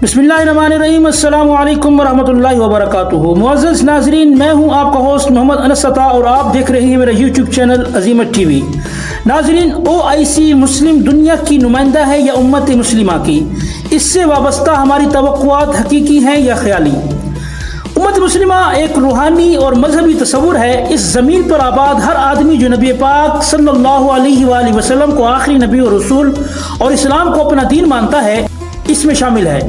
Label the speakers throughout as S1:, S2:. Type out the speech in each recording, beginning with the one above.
S1: बिस्मिल्लाहिर्रहमानिर्रहीम। अस्सलामु अलैकुम वरहमतुल्लाहि वबरकातुहू। मुअज़्ज़ज़ नाज़रीन, मैं हूँ आपका होस्ट मोहम्मद अनस अता और आप देख रहे हैं मेरा यूट्यूब चैनल अज़ीमत टीवी। नाज़रीन, OIC मुस्लिम दुनिया की नुमाइंदा है या उम्मत मुस्लिमा की? इससे वाबस्ता हमारी तवक्कुआत हकीकी हैं या ख्याली? उम्मत मुस्लिमा एक रूहानी और मजहबी तस्वुर है। इस ज़मीन पर आबाद हर आदमी जो नबी पाक सल्लल्लाहु अलैहि वसल्लम को आखिरी नबी और रसूल और इस्लाम को अपना दीन मानता है, इसमें शामिल है।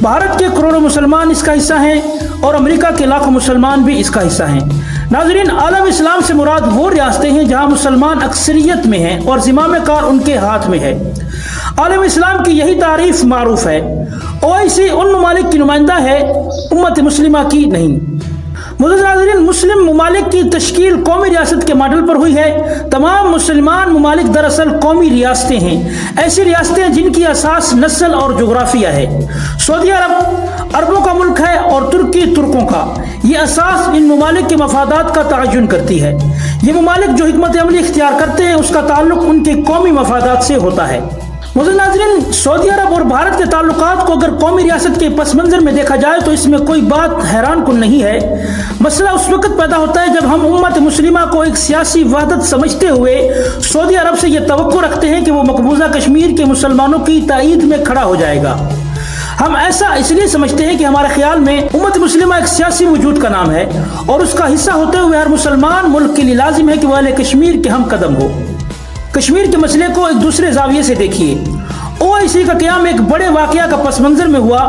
S1: भारत के करोड़ों मुसलमान इसका हिस्सा हैं और अमेरिका के लाखों मुसलमान भी इसका हिस्सा हैं। नाज़रीन, आलम इस्लाम से मुराद वो रियासतें हैं जहां मुसलमान अक्सरियत में हैं और ज़िम्मा कार उनके हाथ में है। आलम इस्लाम की यही तारीफ मारूफ है। OIC उन ममालिक की नुमाइंदा है, उम्मत मुस्लिमा की नहीं। मुअज़्ज़ज़ नाज़रीन, मुस्लिम ममालिक की तश्कील कौमी रियासत के मॉडल पर हुई है। तमाम मुसलमान ममालिक दरअसल कौमी रियासतें हैं, ऐसी रियासतें जिनकी असास नस्ल और जोग्राफिया है। सऊदी अरब अरबों का मुल्क है और तुर्की तुर्कों का। ये असास इन ममालिक के मफादात का तयन करती है। ये ममालिक जो हिकमत अमली इख्तियार करते हैं उसका ताल्लुक उनके कौमी मफादात से होता है। मुअज़्ज़ज़ नाज़रीन, सऊदी अरब और भारत के ताल्लुकात को अगर कौमी रियासत के पस मंज़र में देखा जाए तो इसमें कोई बात हैरान कुन नहीं है। मसला उस वक्त पैदा होता है जब हम उम्मत मुस्लिमा को एक सियासी वहदत समझते हुए सऊदी अरब से यह तवक्को रखते हैं कि वो मकबूजा कश्मीर के मुसलमानों की ताईद में खड़ा हो जाएगा। हम ऐसा इसलिए समझते हैं कि हमारे ख्याल में उम्मत मुस्लिमा एक सियासी वजूद का नाम है और उसका हिस्सा होते हुए हर मुसलमान मुल्क के लिए लाजिम है कि वह अहले कश्मीर के हम कदम हो। कश्मीर के मसले को एक दूसरे जाविये से देखिए। OIC का क़याम एक बड़े वाक़या का पस मंज़र में हुआ।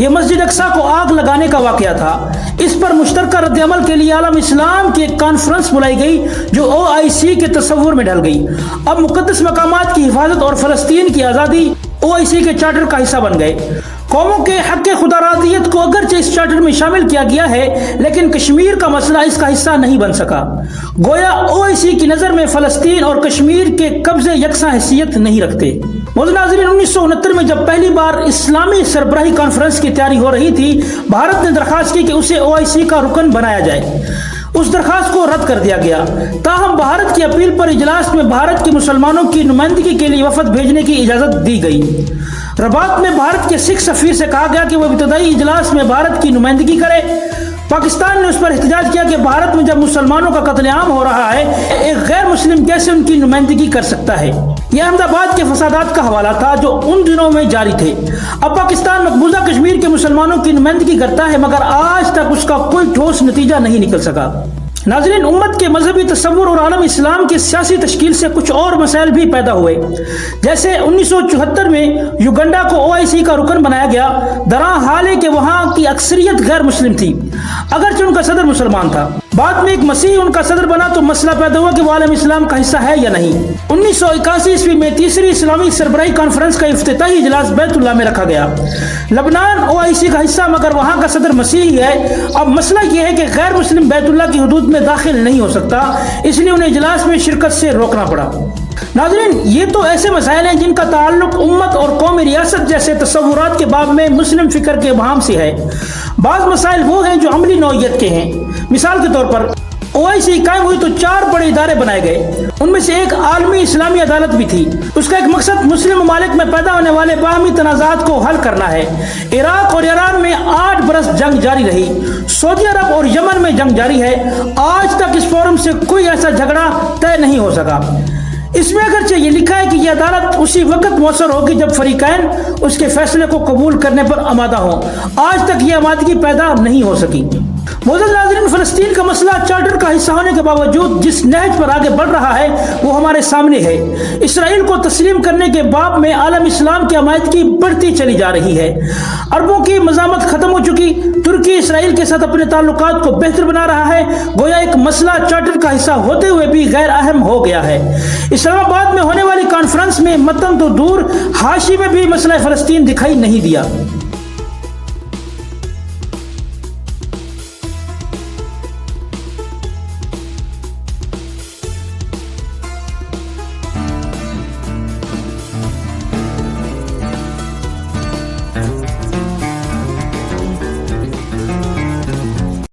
S1: यह मस्जिद अक्सा को आग लगाने का वाक़या था। इस पर मुश्तरका रद्द-ए-अमल के लिए आलम इस्लाम की एक कॉन्फ्रेंस बुलाई गई जो OIC के तस्वुर में ढल गई। अब मुक़द्दस मकामात की हिफाजत और फ़लस्तीन की आज़ादी OIC के चार्टर का हिस्सा बन गए। कौमों के हक़ खुदारादियत को अगरचे इस चार्टर में शामिल किया गया है, लेकिन कश्मीर का मसला इसका हिस्सा नहीं बन सका। गोया OIC की नज़र में फ़लस्तीन और कश्मीर के कब्ज़े यकसा हैसियत नहीं रखते। मुअज़्ज़ज़ नाज़रीन, 1969 में जब पहली बार इस्लामी सरबराही कॉन्फ्रेंस की तैयारी हो रही थी, भारत ने दरख्वास्त की कि उसे OIC का रुकन बनाया जाए। उस दरख्वास्त को रद्द कर दिया गया। ताहम भारत की अपील पर इजलास में भारत के मुसलमानों की नुमाइंदगी के लिए वफद भेजने की इजाज़त दी गई। रबात में भारत के सिख सफीर से कहा गया कि वह इब्तदाई इजलास में भारत की नुमाइंदगी करे। पाकिस्तान ने उस पर एहतजाज किया कि भारत में जब मुसलमानों का कत्लेआम हो रहा है, एक गैर मुस्लिम कैसे उनकी नुमाइंदगी कर सकता है। यह अहमदाबाद के फसादात का हवाला था जो उन दिनों में जारी थे। अब पाकिस्तान मकबूजा कश्मीर के मुसलमानों की नुमाइंदगी करता है, मगर आज तक उसका कोई ठोस नतीजा नहीं निकल सका। नाज़रीन, उम्मत के मजहबी तस्वुर और आलम इस्लाम की सियासी तश्कील से कुछ और मसाइल भी पैदा हुए। जैसे 1974 में युगंडा को OIC का रुकन बनाया गया। दरा हाल है कि वहाँ की अक्सरियत गैर मुस्लिम थी, अगरचे उनका सदर मुसलमान था। बाद में एक मसीही उनका सदर बना तो मसला पैदा हुआ कि वो आलम इस्लाम का हिस्सा है या नहीं। 1981 ईस्वी में तीसरी इस्लामी सरबराही कॉन्फ्रेंस का इफ्तिताही इजलास बैतुल्लाह में रखा गया। लबनान OIC का हिस्सा, मगर वहाँ का सदर मसीही है। अब मसला यह है कि गैर मुस्लिम बैतुल्लाह की हुदूद में दाखिल नहीं हो सकता, इसलिए उन्हें इजलास में शिरकत से रोकना पड़ा। नाज़रीन, ये तो ऐसे मसाइल हैं जिनका ताल्लुक उम्मत और कौमी रियासत जैसे तस्वुरात के बाब में मुस्लिम फिक्र के इब्हाम से है। बाज़ मसाइल वो हैं जो अमली नौइयत के हैं। मिसाल के तौर पर OIC कायम हुई तो 4 बड़े इदारे बनाए गए। उनमें से एक आलमी इस्लामी अदालत भी थी। उसका एक मकसद मुस्लिम ममालिक में पैदा होने वाले बाहमी तनाज़ात को हल करना है। इराक और ईरान में 8 बरस जंग जारी रही। सऊदी अरब और यमन में जंग जारी है। आज तक इस फोरम से कोई ऐसा झगड़ा तय नहीं हो सका। इसमें अगरचे ये लिखा है कि यह अदालत उसी वक्त मौसर होगी जब फरीकैन उसके फैसले को कबूल करने पर आमादा हो। आज तक यह आमादगी पैदा नहीं हो सकी। मुअज़्ज़ज़ नाज़रीन, फ़लस्तीन का मसला चार्टर का हिस्सा होने के बावजूद जिस नहज पर आगे बढ़ रहा है वो हमारे सामने है। इसराइल को तस्लीम करने के बाब में आलम इस्लाम की अमायदगी बढ़ती चली जा रही है। अरबों की मज़ामत खत्म हो चुकी। तुर्की इसराइल के साथ अपने ताल्लुकात को बेहतर बना रहा है। गोया एक मसला चार्टर का हिस्सा होते हुए भी गैर अहम हो गया है। इस्लामाबाद में होने वाली कॉन्फ्रेंस में मतन तो दूर, हाशी में भी मसला फ़लस्तीन दिखाई नहीं दिया।